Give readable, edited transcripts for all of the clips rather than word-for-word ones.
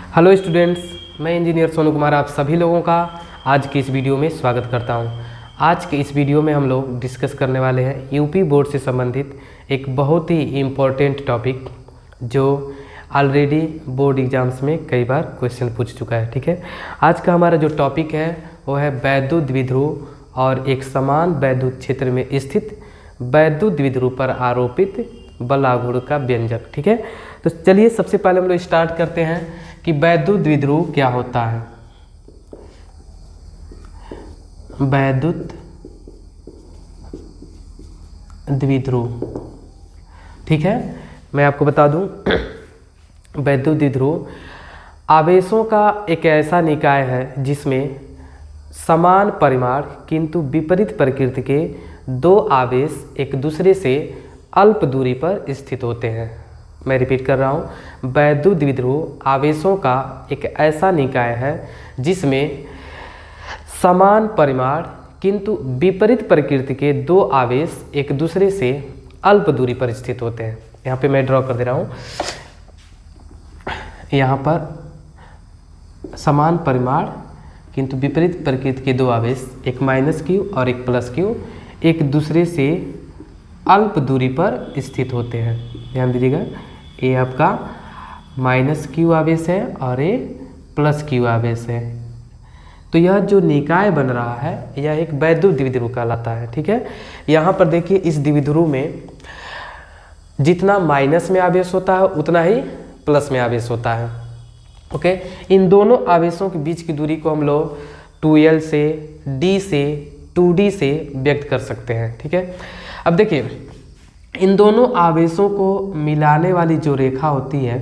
Hello students, मैं engineer Sonu Kumar आप सभी लोगों का आज की इस वीडियो में स्वागत करता हूं। आज के इस वीडियो में हम लोग डिस्कस करने वाले हैं यूपी बोर्ड से संबंधित एक बहुत ही इम्पोर्टेंट टॉपिक जो ऑलरेडी बोर्ड एग्जाम्स में कई बार क्वेश्चन पूछ चुका है। ठीक है, आज का हमारा जो टॉपिक है वो है वैद्युत द्विध्रुव और एक समान वैद्युत क्षेत्र में स्थित वैद्युत द्विध्रुव पर आरोपित बल आघूर्ण का व्यंजक। ठीक है, तो चलिए सबसे पहले हम लोग स्टार्ट करते हैं कि वैद्युत द्विध्रुव क्या होता है। वैद्युत द्विध्रुव, ठीक है, मैं आपको बता दूं वैद्युत द्विध्रुव आवेशों का एक ऐसा निकाय है जिसमें समान परिमाण किंतु विपरीत प्रकृति के दो आवेश एक दूसरे से अल्प दूरी पर स्थित होते हैं। मैं रिपीट कर रहा हूँ, वैद्युत द्विध्रुव आवेशों का एक ऐसा निकाय है जिसमें समान परिमाण किंतु विपरीत प्रकृति के दो आवेश एक दूसरे से अल्प दूरी पर स्थित होते हैं। यहाँ पे मैं ड्रॉ कर दे रहा हूँ, यहाँ पर समान परिमाण किंतु विपरीत प्रकृति के दो आवेश एक माइनस क्यू और एक प्लस क्यू एक दूसरे से अल्प दूरी पर स्थित होते हैं। ध्यान दीजिएगा, ये आपका माइनस क्यू आवेश है और ये प्लस क्यू आवेश है। तो यह जो निकाय बन रहा है यह एक वैद्युत द्विध्रुव कहलाता है। ठीक है, यहाँ पर देखिए इस द्विध्रुव में जितना माइनस में आवेश होता है उतना ही प्लस में आवेश होता है। ओके, इन दोनों आवेशों के बीच की दूरी को हम लोग 2L से D से 2D से व्यक्त कर सकते हैं। ठीक है, अब देखिए इन दोनों आवेशों को मिलाने वाली जो रेखा होती है,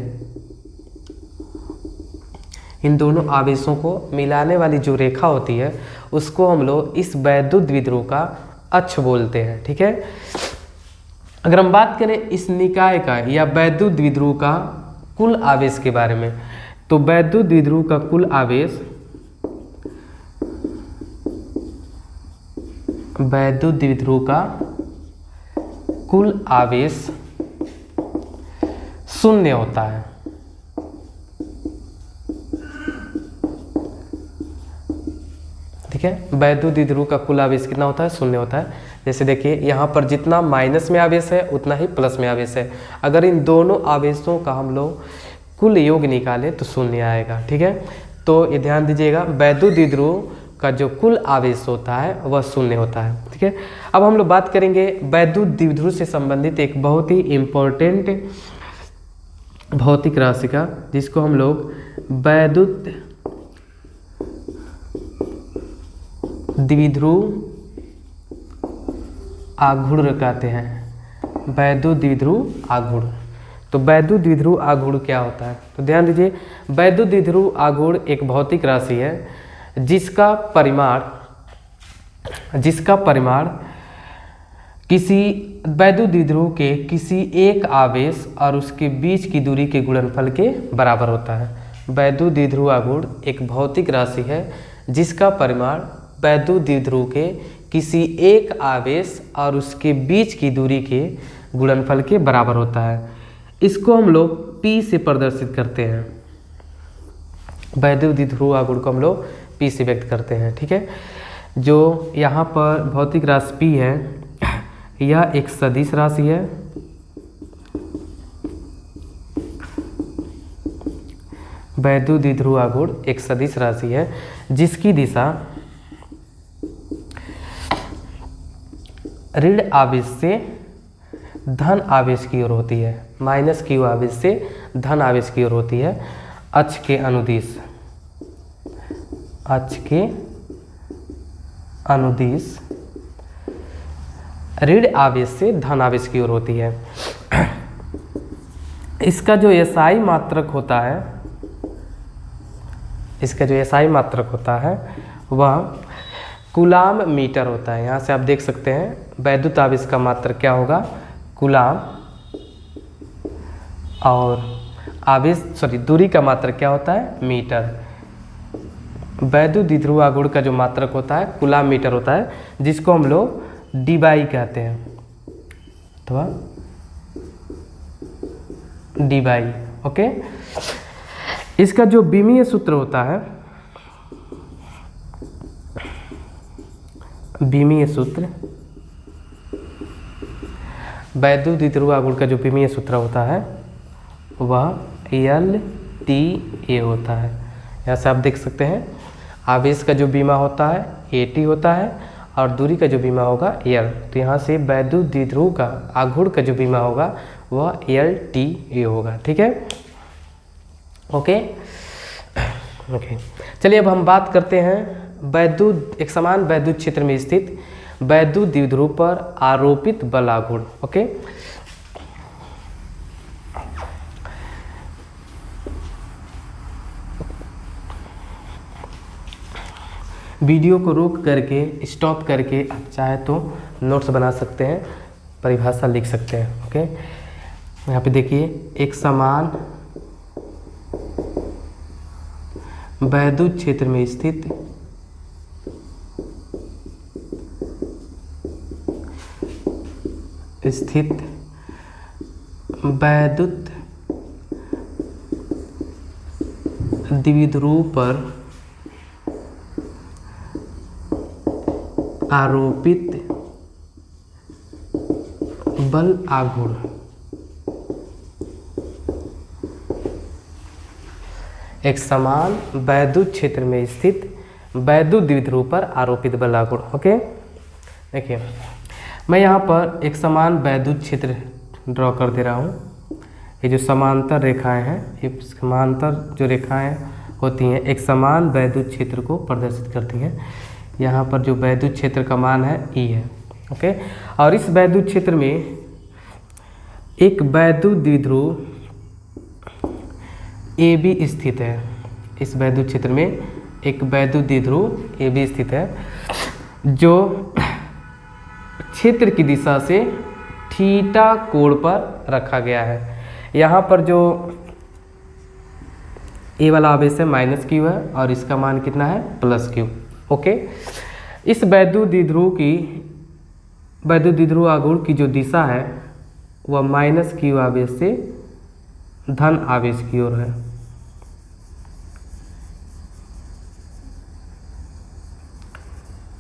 इन दोनों आवेशों को मिलाने वाली जो रेखा होती है उसको हम लोग इस वैद्युत द्विध्रुव का अक्ष बोलते हैं। ठीक है, अगर हम बात करें इस निकाय का या वैद्युत द्विध्रुव का कुल आवेश के बारे में, तो वैद्युत द्विध्रुव का कुल आवेश वैद्युत द्विध्रुव का कुल आवेश शून्य होता है। ठीक है, वैद्युत द्विध्रुव का कुल आवेश कितना होता है? शून्य होता है। जैसे देखिए यहाँ पर जितना माइनस में आवेश है उतना ही प्लस में आवेश है। अगर इन दोनों आवेशों का हम लोग कुल योग निकालें तो शून्य आएगा। ठीक है, तो ये ध्यान दीजिएगा, वैद्युत द्विध्रुव का जो कुल आवेश होता है वह शून्य होता है। ठीक है, अब हम लोग बात करेंगे वैद्युत द्विध्रुव से संबंधित एक बहुत ही इम्पोर्टेंट भौतिक राशि का, जिसको हम लोग वैद्युत द्विध्रुव आघूर्ण कहते हैं। वैद्युत द्विध्रुव आघूर्ण, तो वैद्युत द्विध्रुव आघूर्ण क्या होता है? तो ध्यान दीजिए, वैद्युत द्विध्रुव आघूर्ण एक भौतिक राशि है जिसका परिमाण किसी वैद्युत द्विध्रुव के किसी एक आवेश और उसके बीच की दूरी के गुणनफल के बराबर होता है। वैद्युत द्विध्रुव आघूर्ण एक भौतिक राशि है जिसका परिमाण वैद्युत द्विध्रुव के किसी एक आवेश और उसके बीच की दूरी के गुणनफल के बराबर होता है। इसको हम लोग P से प्रदर्शित करते हैं। वैद्युत द्विध्रुव आघूर्ण को हम लोग P से व्यक्त करते हैं। ठीक है, जो यहाँ पर भौतिक राशि P है यह एक सदिश राशि है। वैद्युत द्विध्रुव आघूर्ण एक सदिश राशि है जिसकी दिशा ऋण आवेश से धन आवेश की ओर होती है, माइनस क्यू आवेश से धन आवेश की ओर होती है, अक्ष के अनुदिश। अक्ष के अनुदिश ऋण आवेश से धन आवेश की ओर होती है। इसका जो SI मात्रक होता है, इसका जो SI मात्रक होता है वह कूलाम मीटर होता है। यहाँ से आप देख सकते हैं वैद्युत आवेश का मात्रक क्या होगा? कूलाम, और दूरी का मात्रक क्या होता है? मीटर। वैद्युत द्विध्रुव आघूर्ण का जो मात्रक होता है कूलाम मीटर होता है, जिसको हम लोग डीबाई कहते हैं, अथवा डीबाई। ओके, इसका जो विमीय सूत्र होता है, विमीय सूत्र, वैद्युत द्विध्रुव आघूर्ण का जो विमीय सूत्र होता है वह LTA होता है। यहाँ से आप देख सकते हैं आवेश का जो विमा होता है AT होता है और दूरी का जो विमा होगा L। तो यहाँ से वैद्युत द्विध्रुव का आघूर्ण का जो विमा होगा वह LTA होगा। ठीक है, ओके। चलिए अब हम बात करते हैं वैद्युत, एक समान वैद्युत क्षेत्र में स्थित वैद्युत द्विध्रुव पर आरोपित बल आघूर्ण। ओके, वीडियो को रोक करके, स्टॉप करके आप चाहे तो नोट्स बना सकते हैं, परिभाषा लिख सकते हैं। ओके, यहाँ पे देखिए, एक समान वैद्युत क्षेत्र में स्थित वैद्युत द्विध्रुव पर आरोपित बल आघूर्ण। एक समान वैद्युत क्षेत्र में स्थित वैद्युत द्विध्रुव पर आरोपित बल आघूर्ण। ओके, देखिए मैं यहाँ पर एक समान वैद्युत क्षेत्र ड्रॉ कर दे रहा हूँ। ये जो समांतर रेखाएं हैं, ये समांतर जो रेखाएं होती हैं एक समान वैद्युत क्षेत्र को प्रदर्शित करती हैं। यहाँ पर जो वैद्युत क्षेत्र का मान है E है। ओके, और इस वैद्युत क्षेत्र में एक वैद्युत द्विध्रुव AB स्थित है। इस वैद्युत क्षेत्र में एक वैद्युत द्विध्रुव AB स्थित है जो क्षेत्र की दिशा से थीटा कोण पर रखा गया है। यहाँ पर जो A वाला आवेश है -Q है और इसका मान कितना है +Q। ओके, इस वैद्युत द्विध्रुव आघूर्ण की जो दिशा है वह -Q आवेश से धन आवेश की ओर है।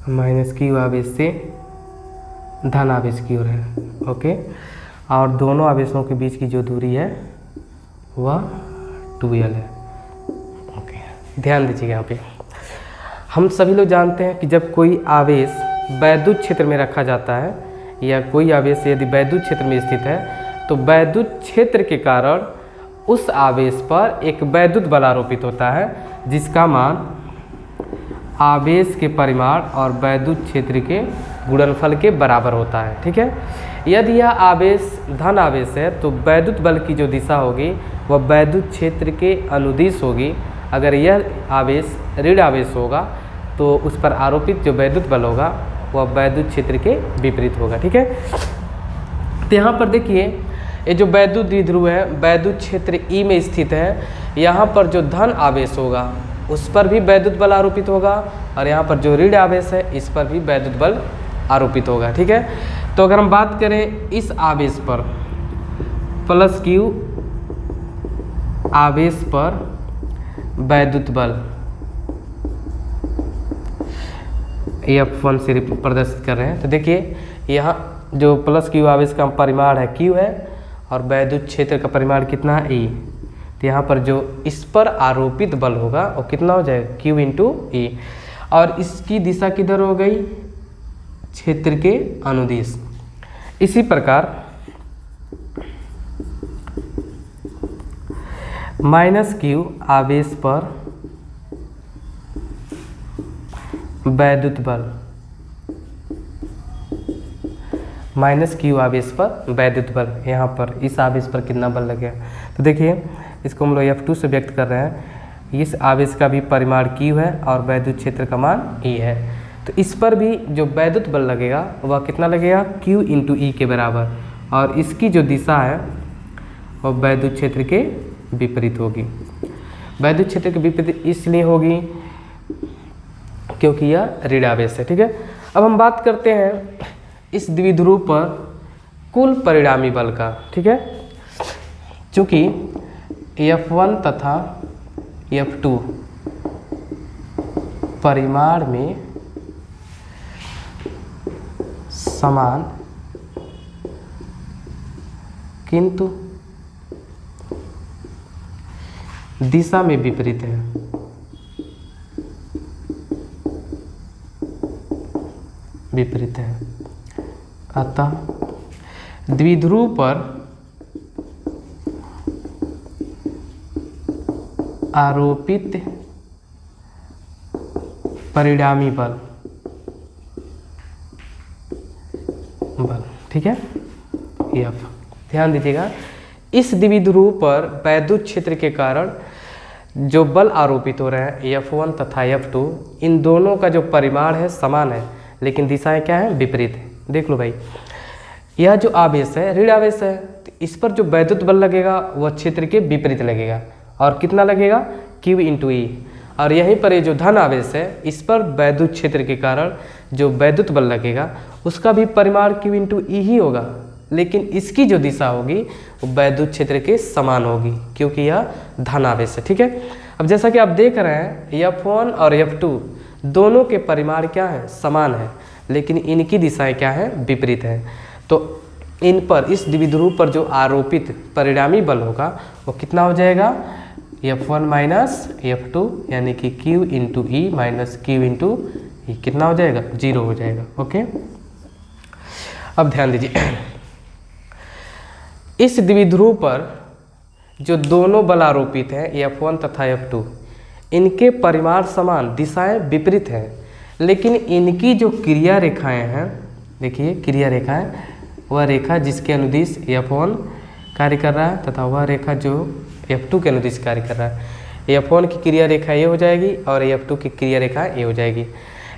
-Q आवेश से धन आवेश की ओर है। ओके, और दोनों आवेशों के बीच की जो दूरी है वह 2L है। ओके, ध्यान दीजिएगा यहाँ पे। हम सभी लोग जानते हैं कि जब कोई आवेश वैद्युत क्षेत्र में रखा जाता है या कोई आवेश यदि वैद्युत क्षेत्र में स्थित है तो वैद्युत क्षेत्र के कारण उस आवेश पर एक वैद्युत बल आरोपित होता है जिसका मान आवेश के परिमाण और वैद्युत क्षेत्र के गुणनफल के बराबर होता है। ठीक है, यदि यह आवेश धन आवेश है तो वैद्युत बल की जो दिशा होगी वह वैद्युत क्षेत्र के अनुदिश होगी। अगर यह आवेश ऋण आवेश होगा तो उस पर आरोपित जो वैद्युत बल होगा वह वैद्युत क्षेत्र के विपरीत होगा। ठीक है, तो यहाँ पर देखिए ये जो वैद्युत द्विध्रुव है वैद्युत क्षेत्र E में स्थित है। यहाँ पर जो धन आवेश होगा उस पर भी वैद्युत बल आरोपित होगा और यहाँ पर जो ऋण आवेश है इस पर भी वैद्युत बल आरोपित होगा। ठीक है, तो अगर हम बात करें इस आवेश पर +Q आवेश पर वैद्युत बल F1 से प्रदर्शित कर रहे हैं, तो देखिए यहाँ जो +Q आवेश का परिमाण है Q है और वैद्युत क्षेत्र का परिमाण कितना है E। तो यहाँ पर जो इस पर आरोपित बल होगा वो कितना हो जाएगा Q × E और इसकी दिशा किधर हो गई क्षेत्र के अनुदिश। इसी प्रकार -Q आवेश पर वैद्युत बल, -Q आवेश पर वैद्युत बल, यहाँ पर इस आवेश पर कितना बल लगेगा। तो देखिए इसको हम लोग F2 से व्यक्त कर रहे हैं। इस आवेश का भी परिमाण Q है और वैद्युत क्षेत्र का मान E है, तो इस पर भी जो वैद्युत बल लगेगा वह कितना लगेगा Q × E के बराबर और इसकी जो दिशा है वह वैद्युत क्षेत्र के विपरीत होगी। वैद्युत क्षेत्र के विपरीत इसलिए होगी क्योंकि यह ऋण आवेश है। ठीक है, अब हम बात करते हैं इस द्विध्रुव पर कुल परिणामी बल का। ठीक है, चूँकि F1 तथा F2 परिमाण में समान किंतु दिशा में विपरीत है। विपरीत है। अतः द्विध्रुव पर आरोपित परिणामी बल, ठीक है, F। ध्यान दीजिएगा, इस द्विध्रुव पर वैद्युत क्षेत्र के कारण जो बल आरोपित हो रहे हैं F1 तथा F2, इन दोनों का जो परिमाण है समान है, लेकिन दिशाएं क्या है, विपरीत है। देख लो भाई, यह जो आवेश है ऋण आवेश है, तो इस पर जो वैद्युत बल लगेगा वह क्षेत्र के विपरीत लगेगा, और कितना लगेगा, Q × E। और यहीं पर ये जो धन आवेश है, इस पर वैद्युत क्षेत्र के कारण जो वैद्युत बल लगेगा उसका भी परिमाण Q × E ही होगा, लेकिन इसकी जो दिशा होगी वो वैद्युत क्षेत्र के समान होगी, क्योंकि यह धन आवेश है। ठीक है, अब जैसा कि आप देख रहे हैं F1 और F2 दोनों के परिमाण क्या है, समान है, लेकिन इनकी दिशाएं क्या है, विपरीत है। तो इन पर, इस द्विध्रुव पर जो आरोपित परिणामी बल होगा वो कितना हो जाएगा, F1 माइनस F2, यानी कि Q × E minus Q × E कितना हो जाएगा, 0 हो जाएगा। ओके, अब ध्यान दीजिए, इस द्विध्रुव पर जो दोनों बल आरोपित हैं F1 तथा F2, इनके परिमाण समान, दिशाएं विपरीत हैं, लेकिन इनकी जो क्रिया रेखाएं हैं, देखिए क्रिया रेखाएं, वह रेखा जिसके अनुदिश F1 कार्य कर रहा है तथा वह रेखा जो F2 के अनुदिश कार्य कर रहा है। F1 की क्रिया रेखा ये हो जाएगी और F2 की क्रिया रेखा ये हो जाएगी।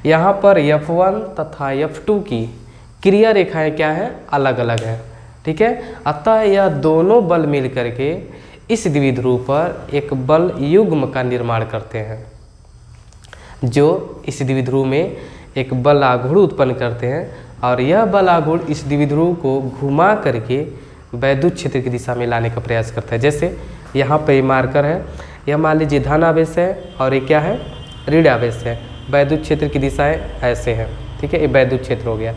यहाँ पर F1 तथा F2 की क्रिया रेखाएं क्या हैं, अलग अलग हैं। ठीक है, अतः यह दोनों बल मिल करके इस द्विध्रुव पर एक बल युग्म का निर्माण करते हैं, जो इस द्विध्रुव में एक बल आघूर्ण उत्पन्न करते हैं, और यह बल आघूर्ण इस द्विध्रुव को घुमा करके वैद्युत क्षेत्र की दिशा में लाने का प्रयास करता है। जैसे यहाँ पे मार्कर है, यह मान लीजिए धन आवेश है और ये क्या है, ऋण आवेश है। वैद्युत क्षेत्र की दिशाएं ऐसे हैं, ठीक है, ये वैद्युत क्षेत्र हो गया।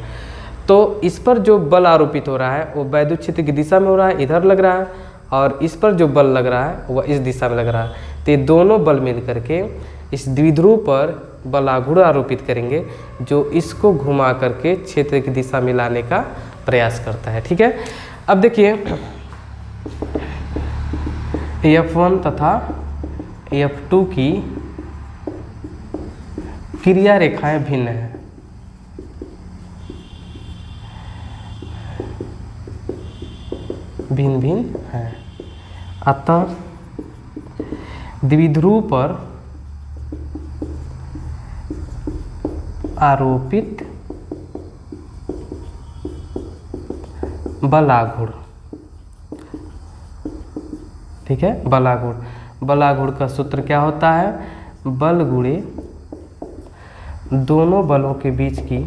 तो इस पर जो बल आरोपित हो रहा है वो वैद्युत क्षेत्र की दिशा में हो रहा है, इधर लग रहा है, और इस पर जो बल लग रहा है वह इस दिशा में लग रहा है। तो ये दोनों बल मिल करके इस द्विध्रुव पर बल आघूर्ण आरोपित करेंगे, जो इसको घुमा करके क्षेत्र की दिशा में लाने का प्रयास करता है। ठीक है, अब देखिए F1 तथा F2 की क्रिया रेखाएं भिन्न हैं। भिन्न भिन्न हैं, अतः द्विध्रुव पर आरोपित बल आघूर्ण, ठीक है, बल आघूर्ण, बल आघूर्ण का सूत्र क्या होता है, बल गुणे दोनों बलों के बीच की,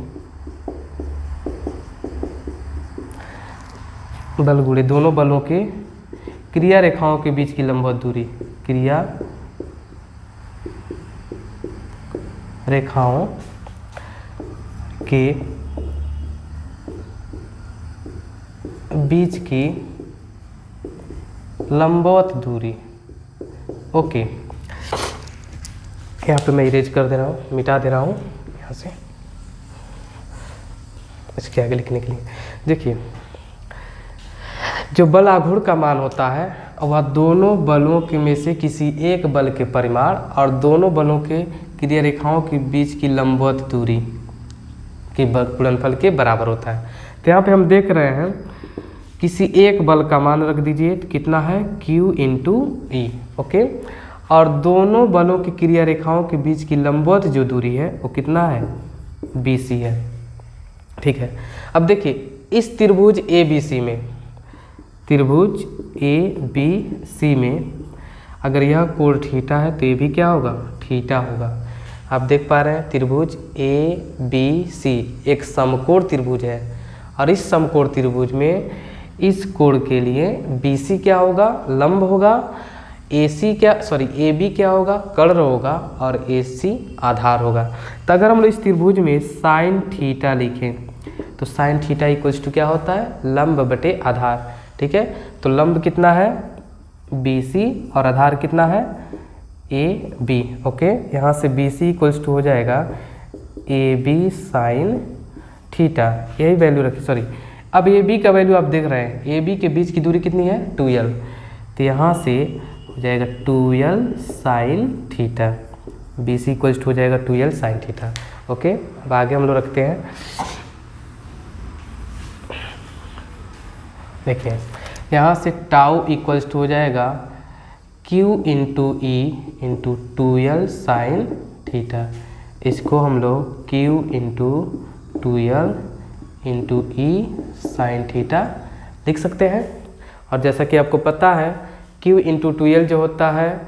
बल गुणे दोनों बलों के क्रिया रेखाओं के बीच की लंबवत दूरी, क्रिया रेखाओं के बीच की लंबवत दूरी। ओके, यहाँ पे मैं इरेज कर दे रहा हूँ, मिटा दे रहा हूँ यहाँ से इसके आगे लिखने के लिए। देखिए, जो बल आघूर्ण का मान होता है वह दोनों बलों के में से किसी एक बल के परिमाण और दोनों बलों के क्रिया रेखाओं के बीच की लंबवत दूरी के गुणनफल के बराबर होता है। तो यहाँ पे हम देख रहे हैं किसी एक बल का मान रख दीजिए, तो कितना है, Q × E। ओके, और दोनों बलों की क्रिया रेखाओं के बीच की लंबवत जो दूरी है वो कितना है, BC है। ठीक है, अब देखिए इस त्रिभुज ABC में, त्रिभुज ABC में अगर यह कोण थीटा है तो ये भी क्या होगा, थीटा होगा। आप देख पा रहे हैं त्रिभुज ABC एक समकोण त्रिभुज है, और इस समकोण त्रिभुज में इस कोण के लिए BC क्या होगा, लंब होगा, ए बी क्या होगा, कर्ण होगा, और ए सी आधार होगा। तो अगर हम लोग इस त्रिभुज में साइन थीटा लिखें तो साइन थीटा इक्वल्स टू क्या होता है, लंब बटे आधार। ठीक है, तो लंब कितना है बी सी और आधार कितना है ए बी। ओके, यहाँ से बी सी इक्वल्स टू हो जाएगा ए बी साइन थीटा, यही वैल्यू रखी। सॉरी, अब ए बी का वैल्यू आप देख रहे हैं, ए बी के बीच की दूरी कितनी है 2l, तो यहाँ से हो जाएगा 2l sine theta, B C equals to हो जाएगा 2l साइन थीटा। ओके, अब आगे हम लोग रखते हैं। देखिए यहाँ से टाउ इक्वल्स टू हो जाएगा q into E into 2l sine theta. इसको हम लोग q इंटू 2l इंटू ई साइन थीटा लिख सकते हैं। और जैसा कि आपको पता है q इंटू 2l जो होता है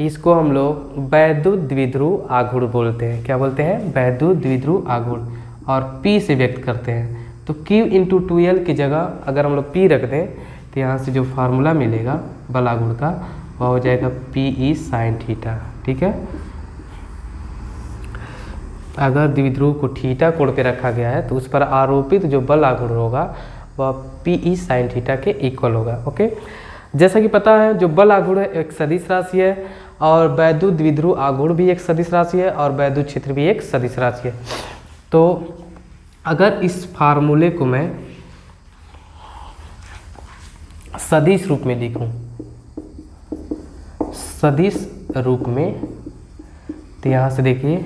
इसको हम लोग वैद्युत द्विध्रुव आघूर्ण बोलते हैं। क्या बोलते हैं, वैद्युत द्विध्रुव आघूर्ण, और p से व्यक्त करते हैं। तो q इंटू 2l की जगह अगर हम लोग p रख दें तो यहाँ से जो फार्मूला मिलेगा बल आघूर्ण का वह हो जाएगा पी ई साइन थीटा। ठीक है, अगर द्विध्रुव को थीटा कोण पे रखा गया है तो उस पर आरोपित जो बल आघूर्ण होगा वह पी ई साइन थीटा के इक्वल होगा। ओके, जैसा कि पता है जो बल आघूर्ण एक सदिश राशि है और वैद्युत द्विध्रुव आघूर्ण भी एक सदिश राशि है और वैद्युत क्षेत्र भी एक सदिश राशि है। तो अगर इस फार्मूले को मैं सदिश रूप में लिखूं, सदिश रूप में, तो यहाँ से देखिए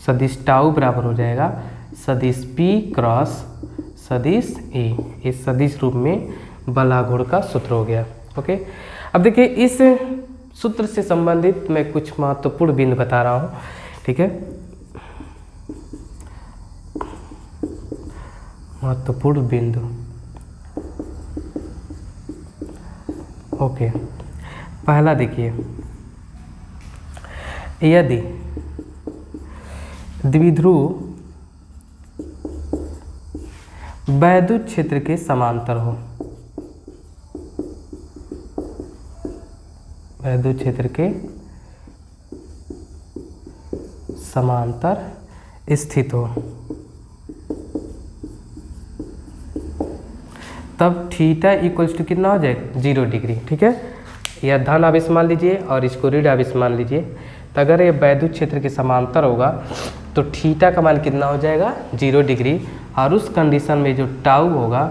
सदिश टाउ बराबर हो जाएगा सदिश P क्रॉस सदिश E। इस सदिश रूप में बल आघूर्ण का सूत्र हो गया। ओके, अब देखिए इस सूत्र से संबंधित मैं कुछ महत्वपूर्ण बिंदु बता रहा हूँ। ठीक है, महत्वपूर्ण बिंदु। ओके, पहला देखिए, यदि द्विध्रुव वैद्युत क्षेत्र के समांतर हो, वैद्युत क्षेत्र के समांतर स्थित हो, तब थीटा इक्वल्स टू कितना हो जाएगा 0 डिग्री। ठीक है, यह धन आवेश मान लीजिए और इसको ऋण आवेश मान लीजिए। तो अगर ये वैद्युत क्षेत्र के समांतर होगा तो थीटा का मान कितना हो जाएगा 0 डिग्री, और उस कंडीशन में जो टाउ होगा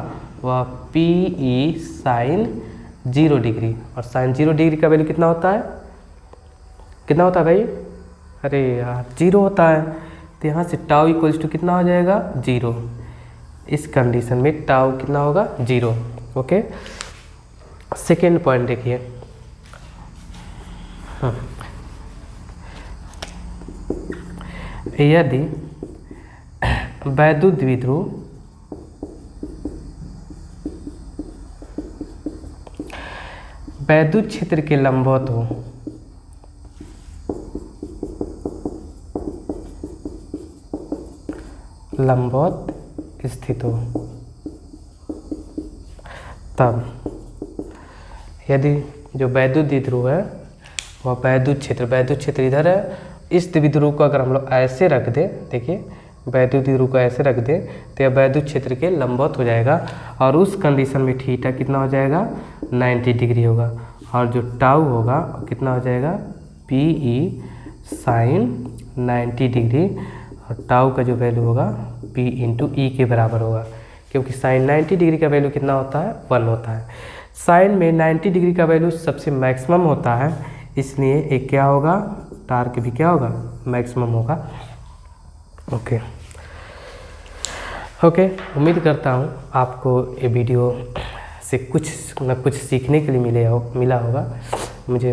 वह पी ई साइन 0 डिग्री, और साइन 0 डिग्री का वैल्यू कितना होता है, कितना होता है भाई, अरे यार 0 होता है। तो यहाँ से टाउ इक्वल्स टू कितना हो जाएगा 0। इस कंडीशन में टाउ कितना होगा 0। ओके, सेकेंड पॉइंट देखिए, यदि वैद्युत द्विध्रुव वैद्युत क्षेत्र के लंबवत हो, लंबवत स्थित हो, तब यदि जो वैद्युत द्विध्रुव है वह वैद्युत क्षेत्र इधर है, इस द्विध्रुव को अगर हम लोग ऐसे रख दें, देखिए वैद्युत द्विध्रुव को ऐसे रख दें तो यह वैद्युत क्षेत्र के लंबवत हो जाएगा, और उस कंडीशन में थीटा कितना हो जाएगा 90 डिग्री होगा, और जो टाउ होगा कितना हो जाएगा पी ई साइन 90 डिग्री, और टाउ का जो वैल्यू होगा पी इंटू ई के बराबर होगा, क्योंकि साइन 90 डिग्री का वैल्यू कितना होता है 1 होता है। साइन में 90 डिग्री का वैल्यू सबसे मैक्सिमम होता है, इसलिए एक क्या होगा, टार्क भी क्या होगा मैक्सिमम होगा। ओके, उम्मीद करता हूँ आपको ये वीडियो से कुछ न कुछ सीखने के लिए मिला होगा। मुझे